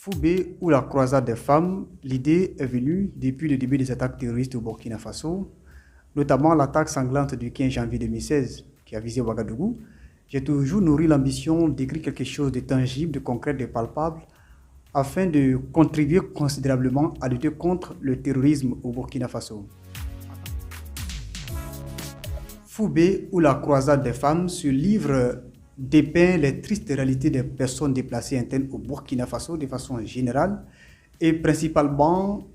Foubé ou la croisade des femmes, l'idée est venue depuis le début des attaques terroristes au Burkina Faso, notamment l'attaque sanglante du 15 janvier 2016 qui a visé Ouagadougou. J'ai toujours nourri l'ambition d'écrire quelque chose de tangible, de concret, de palpable, afin de contribuer considérablement à lutter contre le terrorisme au Burkina Faso. Foubé ou la croisade des femmes, ce livre dépeint les tristes réalités des personnes déplacées internes au Burkina Faso de façon générale et principalement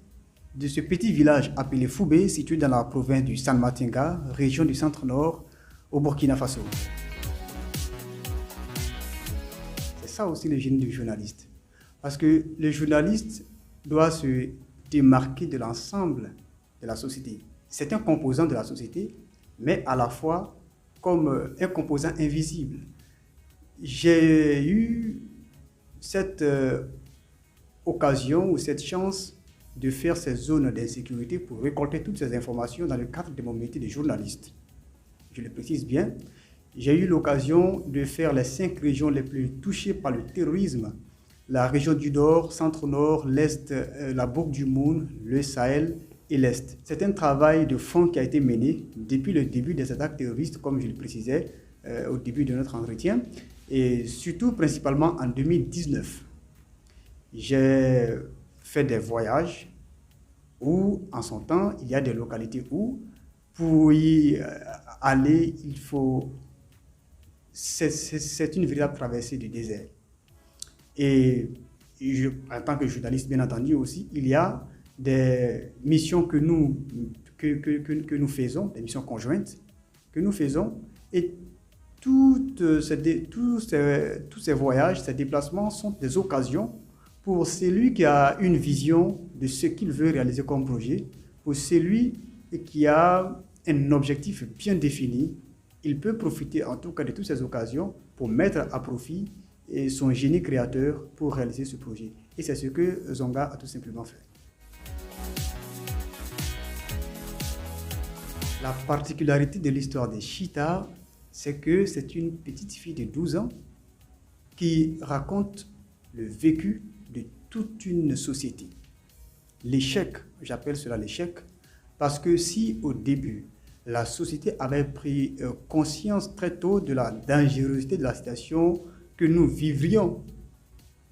de ce petit village appelé Foubé, situé dans la province du San-Matinga, région du centre-nord au Burkina Faso. C'est ça aussi le génie du journaliste. Parce que le journaliste doit se démarquer de l'ensemble de la société. C'est un composant de la société, mais à la fois comme un composant invisible. J'ai eu cette occasion ou cette chance de faire ces zones d'insécurité pour récolter toutes ces informations dans le cadre de mon métier de journaliste. Je le précise bien, j'ai eu l'occasion de faire les 5 régions les plus touchées par le terrorisme: la région du Nord, Centre-Nord, l'Est, la Boucle du Moun, le Sahel et l'Est. C'est un travail de fond qui a été mené depuis le début des attaques terroristes, comme je le précisais au début de notre entretien, et surtout principalement en 2019. J'ai fait des voyages où, en son temps, il y a des localités où, pour y aller, c'est une véritable traversée du désert. Et en tant que journaliste, bien entendu aussi, il y a des missions que nous faisons, des missions conjointes que nous faisons, et tous ces voyages, ces déplacements sont des occasions pour celui qui a une vision de ce qu'il veut réaliser comme projet, pour celui qui a un objectif bien défini. Il peut profiter en tout cas de toutes ces occasions pour mettre à profit son génie créateur pour réaliser ce projet. Et c'est ce que Zonga a tout simplement fait. La particularité de l'histoire de Chita, c'est que c'est une petite fille de 12 ans qui raconte le vécu de toute une société. L'échec, j'appelle cela l'échec, parce que si au début, la société avait pris conscience très tôt de la dangerosité de la situation que nous vivrions,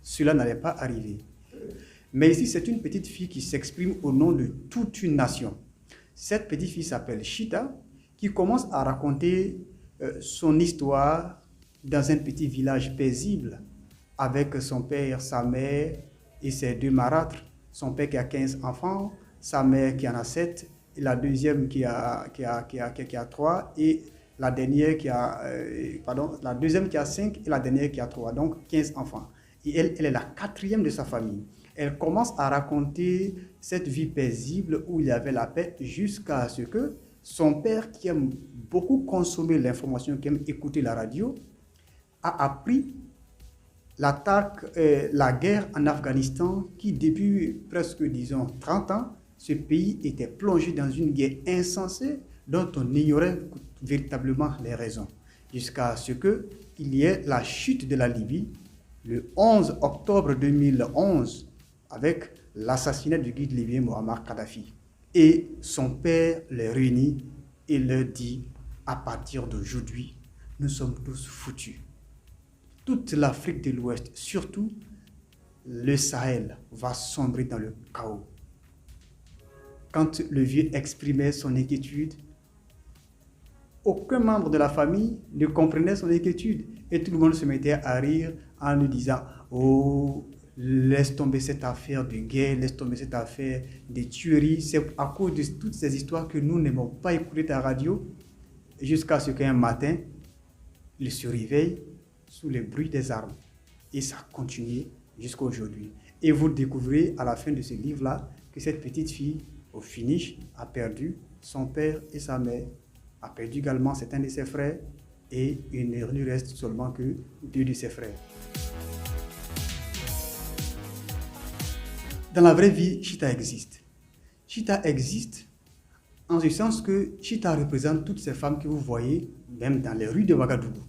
cela n'allait pas arriver. Mais ici, c'est une petite fille qui s'exprime au nom de toute une nation. Cette petite fille s'appelle Chita, qui commence à raconter son histoire dans un petit village paisible, avec son père, sa mère et ses 2 marâtres. Son père qui a 15 enfants, sa mère qui en a 7, et la deuxième qui a 3, et la dernière qui a, la deuxième qui a 5 et la dernière qui a 3, donc 15 enfants. Et elle est la 4e de sa famille. Elle commence à raconter cette vie paisible où il y avait la paix jusqu'à ce que son père, qui aime beaucoup consommer l'information, qui aime écouter la radio, a appris la guerre en Afghanistan qui, depuis presque, disons, 30 ans, ce pays était plongé dans une guerre insensée dont on ignorait véritablement les raisons. Jusqu'à ce qu'il y ait la chute de la Libye le 11 octobre 2011 avec l'assassinat du guide libyen Muammar Kadhafi. Et son père les réunit et leur dit: à partir d'aujourd'hui, nous sommes tous foutus. Toute l'Afrique de l'Ouest, surtout le Sahel, va sombrer dans le chaos. Quand le vieux exprimait son inquiétude, aucun membre de la famille ne comprenait son inquiétude. Et tout le monde se mettait à rire en lui disant: oh, laisse tomber cette affaire de guerre, laisse tomber cette affaire de tuerie. C'est à cause de toutes ces histoires que nous n'aimons pas écouter ta radio. Jusqu'à ce qu'un matin, il se réveille sous le bruit des armes. Et ça a continué jusqu'à aujourd'hui. Et vous découvrez à la fin de ce livre-là que cette petite fille, au finish, a perdu son père et sa mère, a perdu également certains de ses frères, et il ne lui reste seulement que 2 de ses frères. Dans la vraie vie, Chita existe. Chita existe en ce sens que Chita représente toutes ces femmes que vous voyez, même dans les rues de Ouagadougou.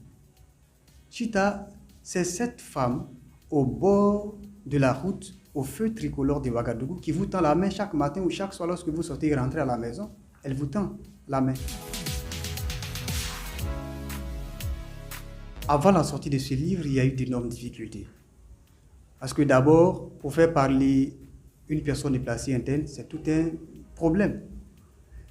Chita, c'est cette femme au bord de la route au feu tricolore de Ouagadougou qui vous tend la main chaque matin ou chaque soir lorsque vous sortez et rentrez à la maison. Elle vous tend la main. Avant la sortie de ce livre, il y a eu d'énormes difficultés. Parce que d'abord, pour faire parler une personne déplacée interne, c'est tout un problème.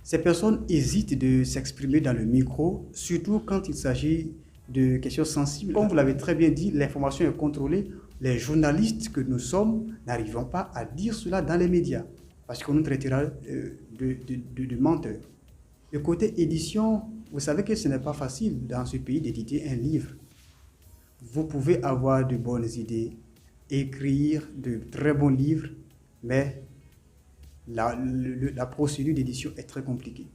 Ces personnes hésitent de s'exprimer dans le micro, surtout quand il s'agit de questions sensibles. Comme vous l'avez très bien dit, l'information est contrôlée. Les journalistes que nous sommes n'arrivons pas à dire cela dans les médias, parce qu'on nous traitera de menteurs. Le côté édition, vous savez que ce n'est pas facile dans ce pays d'éditer un livre. Vous pouvez avoir de bonnes idées, écrire de très bons livres, mais la procédure d'édition est très compliquée.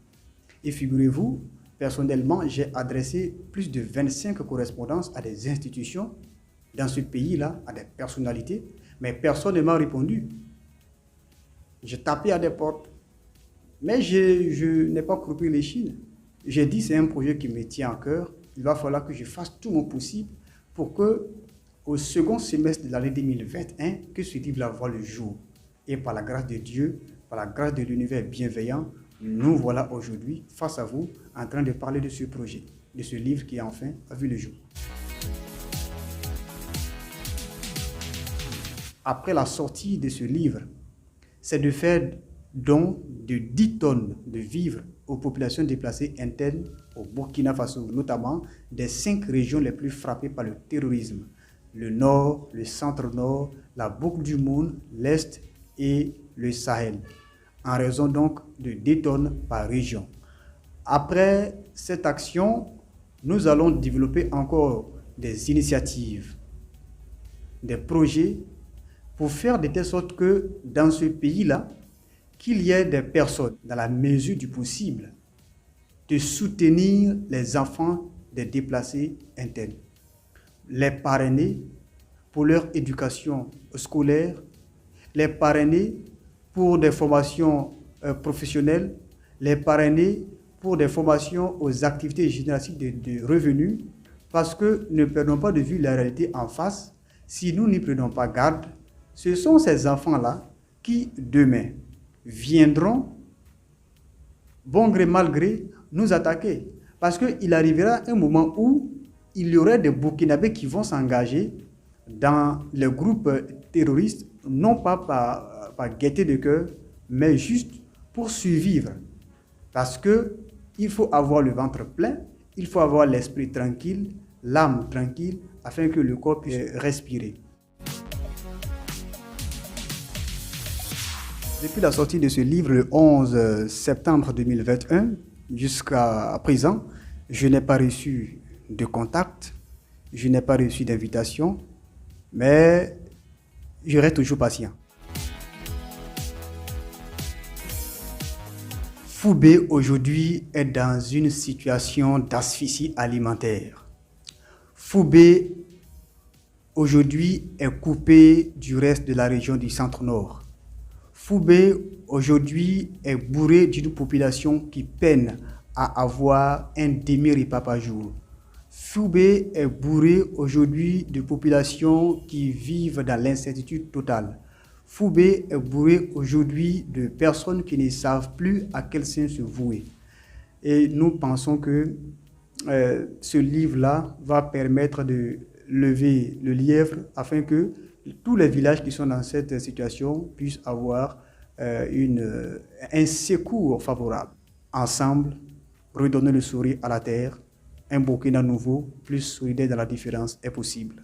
Et figurez-vous, personnellement, j'ai adressé plus de 25 correspondances à des institutions dans ce pays-là, à des personnalités, mais personne ne m'a répondu. J'ai tapé à des portes, mais je n'ai pas coupé l'échine. J'ai dit c'est un projet qui me tient à cœur, il va falloir que je fasse tout mon possible pour que, au second semestre de l'année 2021, que ce livre voit le jour. Et par la grâce de Dieu, par la grâce de l'univers bienveillant, nous voilà aujourd'hui, face à vous, en train de parler de ce projet, de ce livre qui enfin a vu le jour. Après la sortie de ce livre, c'est de faire don de 10 tonnes de vivres aux populations déplacées internes au Burkina Faso, notamment des 5 régions les plus frappées par le terrorisme. Le nord, le centre-nord, la boucle du monde, l'est et le Sahel, en raison donc de 10 tonnes par région. Après cette action, nous allons développer encore des initiatives, des projets pour faire de telle sorte que dans ce pays-là, qu'il y ait des personnes, dans la mesure du possible, de soutenir les enfants des déplacés internes, les parrainer pour leur éducation scolaire, les parrainer pour des formations professionnelles, les parrainer pour des formations aux activités génératives de revenus, parce que ne perdons pas de vue la réalité en face. Si nous n'y prenons pas garde, ce sont ces enfants-là qui, demain, viendront, bon gré, mal gré, nous attaquer. Parce qu'il arrivera un moment où il y aurait des Burkinabés qui vont s'engager dans les groupes terroristes, non pas par gaieté de cœur, mais juste pour survivre. Parce qu'il faut avoir le ventre plein, il faut avoir l'esprit tranquille, l'âme tranquille, afin que le corps puisse respirer. Depuis la sortie de ce livre le 11 septembre 2021, jusqu'à présent, je n'ai pas reçu de contact, je n'ai pas reçu d'invitation, mais je reste toujours patient. Foubé aujourd'hui est dans une situation d'asphyxie alimentaire. Foubé aujourd'hui est coupé du reste de la région du centre-nord. Foubé aujourd'hui est bourré d'une population qui peine à avoir un demi-repas par jour. Foubé est bourré aujourd'hui de populations qui vivent dans l'incertitude totale. Foubé est bourré aujourd'hui de personnes qui ne savent plus à quel sein se vouer. Et nous pensons que ce livre-là va permettre de lever le lièvre afin que tous les villages qui sont dans cette situation puissent avoir un secours favorable. Ensemble, redonner le sourire à la terre, un Burkina nouveau, plus solidaire dans la différence est possible.